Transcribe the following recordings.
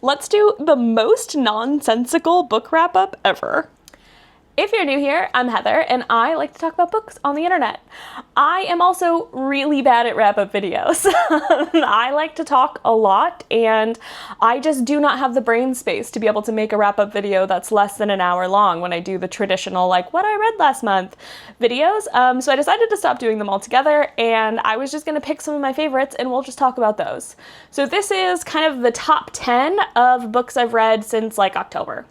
let's do the most nonsensical book wrap-up ever. If you're new here, I'm Heather, and I like to talk about books on the internet. I am also really bad at wrap-up videos. I like to talk a lot, and I just do not have the brain space to be able to make a wrap-up video that's less than an hour long when I do the traditional, like, what I read last month videos. So I decided to stop doing them altogether, and I was just gonna pick some of my favorites, and we'll just talk about those. So this is kind of the top 10 of books I've read since, like, October.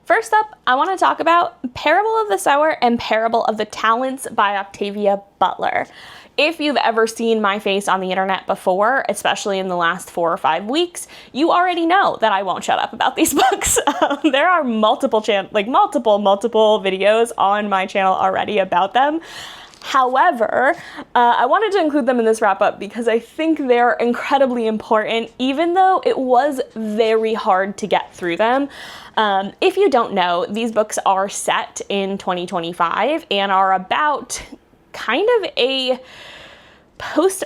First up, I want to talk about Parable of the Sower and Parable of the Talents by Octavia Butler. If you've ever seen my face on the internet before, especially in the last 4 or 5 weeks, you already know that I won't shut up about these books. There are multiple videos on my channel already about them. However, I wanted to include them in this wrap-up because I think they're incredibly important, even though it was very hard to get through them. If you don't know, these books are set in 2025 and are about kind of a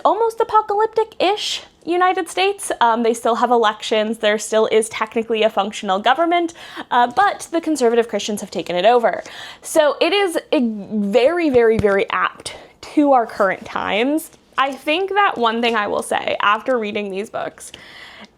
almost apocalyptic-ish United States. They still have elections, there still is technically a functional government, but the conservative Christians have taken it over. So it is very, very, very apt to our current times. I think that one thing I will say after reading these books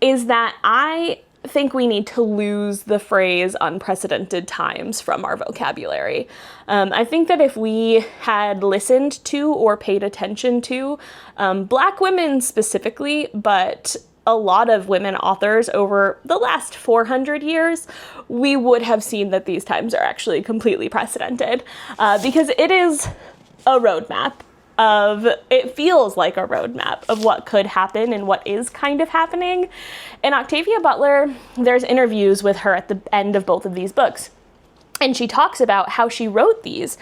is that I think we need to lose the phrase unprecedented times from our vocabulary. I think that if we had listened to or paid attention to Black women specifically, but a lot of women authors over the last 400 years, we would have seen that these times are actually completely precedented, because it is a roadmap. It feels like a roadmap of what could happen and what is kind of happening. And Octavia Butler, there's interviews with her at the end of both of these books. And she talks about how she wrote these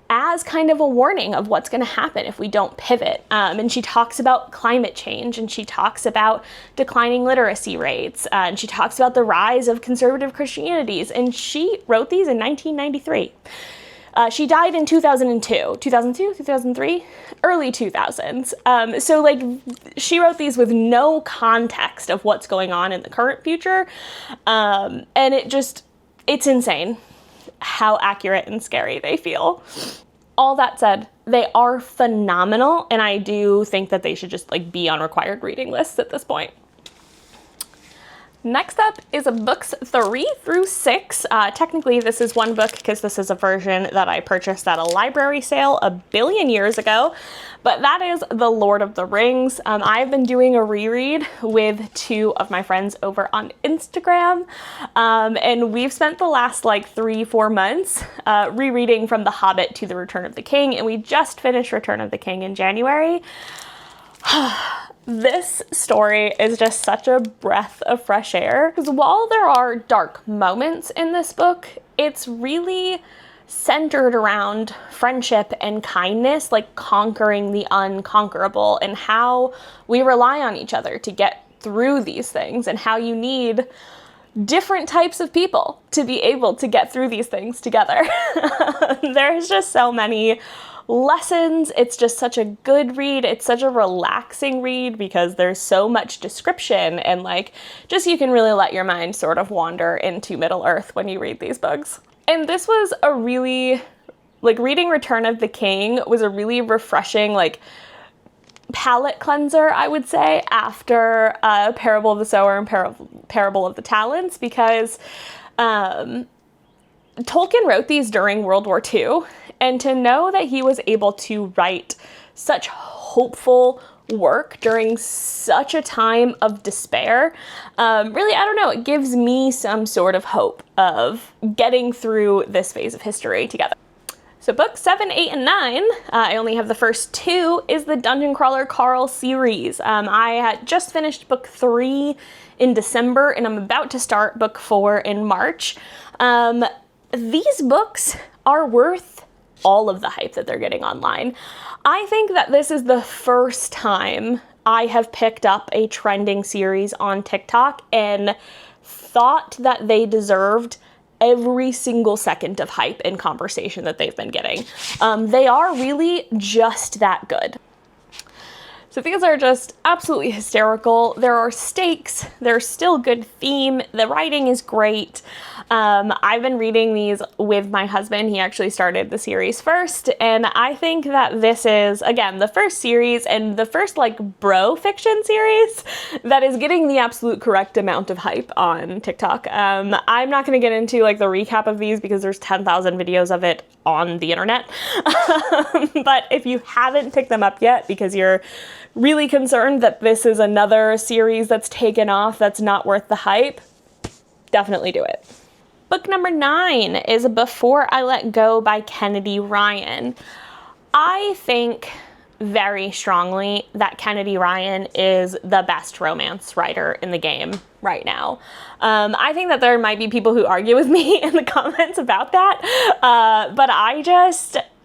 as kind of a warning of what's going to happen if we don't pivot. And she talks about climate change, and she talks about declining literacy rates, and she talks about the rise of conservative Christianities. And she wrote these in 1993. She died in 2002, 2003, early 2000s. So like she wrote these with no context of what's going on in the current future. And it's insane how accurate and scary they feel. All that said, they are phenomenal. And I do think that they should just like be on required reading lists at this point. Next up is books 3 through 6. Technically, this is one book because this is a version that I purchased at a library sale a billion years ago, but that is The Lord of the Rings. I've been doing a reread with 2 of my friends over on Instagram, and we've spent the last like 3-4 months rereading From The Hobbit to The Return of the King, and we just finished Return of the King in January. This story is just such a breath of fresh air, because while there are dark moments in this book, it's really centered around friendship and kindness, like conquering the unconquerable, and how we rely on each other to get through these things, and how you need different types of people to be able to get through these things together. There's just so many lessons. It's just such a good read. It's such a relaxing read because there's so much description, and like just you can really let your mind sort of wander into Middle Earth when you read these books. And this was a really, like, reading Return of the King was a really refreshing, like, palate cleanser, I would say, after Parable of the Sower and Parable of the Talents, because Tolkien wrote these during World War II, and to know that he was able to write such hopeful work during such a time of despair, really, I don't know, it gives me some sort of hope of getting through this phase of history together. So books 7, 8, and 9, I only have the first 2, is the Dungeon Crawler Carl series. I had just finished book 3 in December, and I'm about to start book 4 in March. These books are worth all of the hype that they're getting online. I think that this is the first time I have picked up a trending series on TikTok and thought that they deserved every single second of hype and conversation that they've been getting. They are really just that good. So these are just absolutely hysterical. There are stakes, there's still good theme, the writing is great. I've been reading these with my husband. He actually started the series first, and I think that this is, again, the first series and the first like bro fiction series that is getting the absolute correct amount of hype on TikTok. I'm not going to get into like the recap of these because there's 10,000 videos of it on the internet. But if you haven't picked them up yet because you're really concerned that this is another series that's taken off that's not worth the hype, definitely do it. Book number 9 is Before I Let Go by Kennedy Ryan. I think very strongly that Kennedy Ryan is the best romance writer in the game right now. I think that there might be people who argue with me in the comments about that, but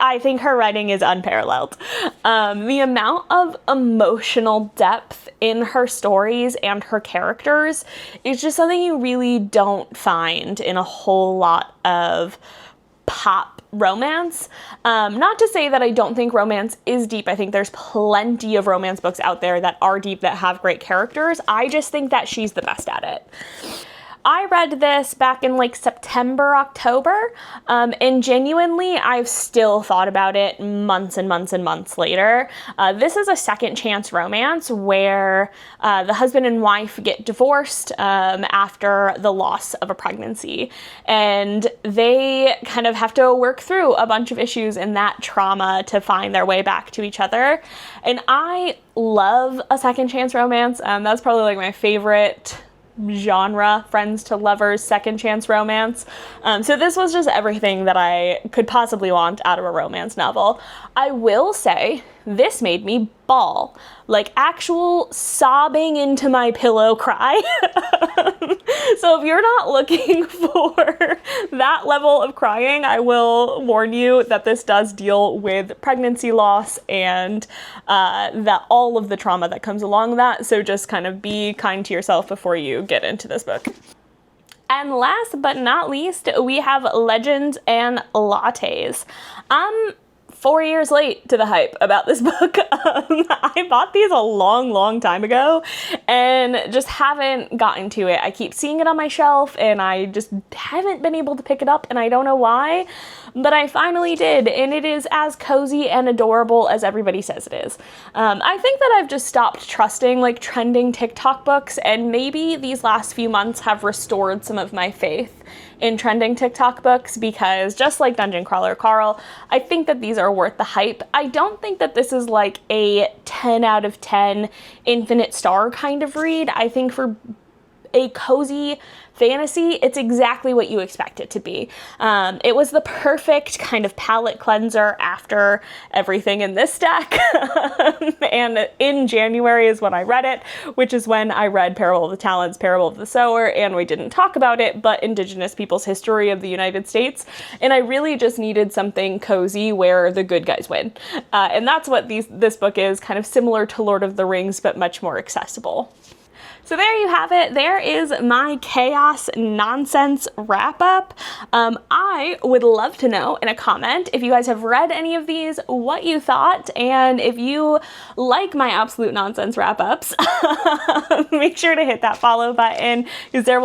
I think her writing is unparalleled. The amount of emotional depth in her stories and her characters is just something you really don't find in a whole lot of pop romance. Not to say that I don't think romance is deep. I think there's plenty of romance books out there that are deep, that have great characters. I just think that she's the best at it. I read this back in like September, October, and genuinely, I've still thought about it months and months and months later. This is a second chance romance where the husband and wife get divorced after the loss of a pregnancy, and they kind of have to work through a bunch of issues in that trauma to find their way back to each other. And I love a second chance romance. That's probably like my favorite genre, friends to lovers, second chance romance. So this was just everything that I could possibly want out of a romance novel. I will say this made me bawl, like actual sobbing into my pillow cry. So if you're not looking for that level of crying, I will warn you that this does deal with pregnancy loss and that all of the trauma that comes along with that. So just kind of be kind to yourself before you get into this book. And last but not least, we have Legends and Lattes. 4 years late to the hype about this book. I bought these a long time ago and just haven't gotten to it. I keep seeing it on my shelf and I just haven't been able to pick it up, and I don't know why, but I finally did, and it is as cozy and adorable as everybody says it is. I think that I've just stopped trusting like trending TikTok books, and maybe these last few months have restored some of my faith in trending TikTok books, because just like Dungeon Crawler Carl, I think that these are worth the hype. I don't think that this is like a 10 out of 10 infinite star kind of read. I think for a cozy fantasy, it's exactly what you expect it to be. It was the perfect kind of palate cleanser after everything in this stack. And in January is when I read it, which is when I read Parable of the Talents, Parable of the Sower, and we didn't talk about it, but Indigenous Peoples' History of the United States. And I really just needed something cozy where the good guys win. And that's what this book is, kind of similar to Lord of the Rings, but much more accessible. So there you have it. There is my chaos nonsense wrap up. I would love to know in a comment if you guys have read any of these, what you thought, and if you like my absolute nonsense wrap ups, make sure to hit that follow button, because there will